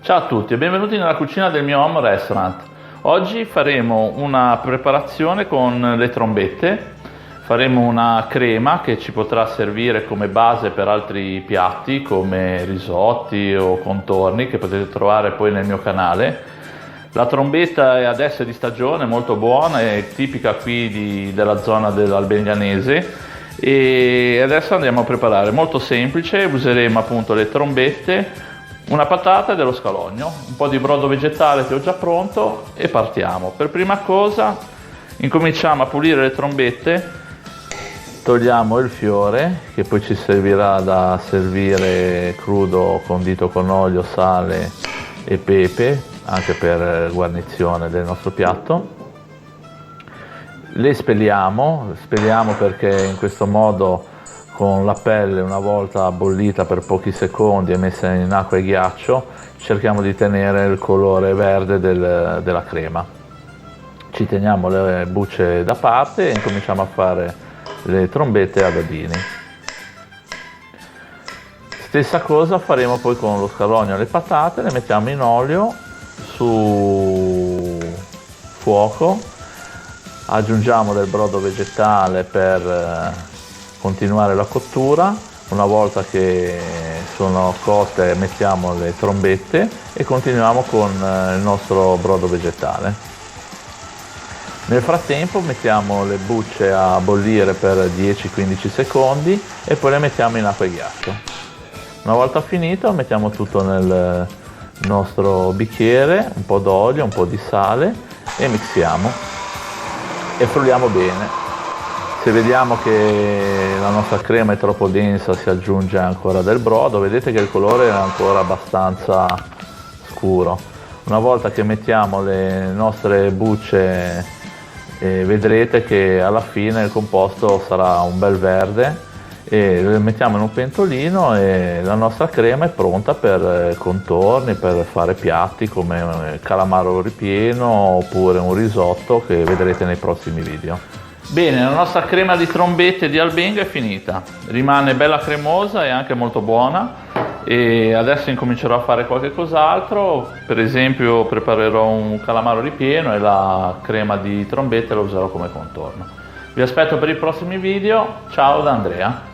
Ciao a tutti e benvenuti nella cucina del mio home restaurant. Oggi faremo una preparazione con le trombette. Faremo una crema che ci potrà servire come base per altri piatti come risotti o contorni che potete trovare poi nel mio canale. La trombetta è adesso di stagione, molto buona, è tipica qui della zona dell'Albenganese. E adesso andiamo a preparare, molto semplice, useremo appunto le trombette, una patata e dello scalogno, un po' di brodo vegetale che ho già pronto e partiamo. Per prima cosa incominciamo a pulire le trombette, togliamo il fiore che poi ci servirà da servire crudo, condito con olio, sale e pepe, anche per guarnizione del nostro piatto. Le spelliamo perché in questo modo con la pelle, una volta bollita per pochi secondi e messa in acqua e ghiaccio, cerchiamo di tenere il colore verde della crema. Ci teniamo le bucce da parte e incominciamo a fare le trombette a dadini. Stessa cosa faremo poi con lo scalogno e le patate, le mettiamo in olio su fuoco, aggiungiamo del brodo vegetale per continuare la cottura. Una volta che sono cotte mettiamo le trombette e continuiamo con il nostro brodo vegetale. Nel frattempo mettiamo le bucce a bollire per 10-15 secondi e poi le mettiamo in acqua e ghiaccio. Una volta finito mettiamo tutto nel nostro bicchiere, un po' d'olio, un po' di sale e mixiamo e frulliamo bene. Se vediamo che la nostra crema è troppo densa si aggiunge ancora del brodo, vedete che il colore è ancora abbastanza scuro. Una volta che mettiamo le nostre bucce vedrete che alla fine il composto sarà un bel verde e le mettiamo in un pentolino e la nostra crema è pronta per contorni, per fare piatti come calamaro ripieno oppure un risotto che vedrete nei prossimi video. Bene, la nostra crema di trombette di Albenga è finita, rimane bella cremosa e anche molto buona e adesso incomincerò a fare qualche cos'altro, per esempio preparerò un calamaro ripieno e la crema di trombette la userò come contorno. Vi aspetto per i prossimi video, ciao da Andrea.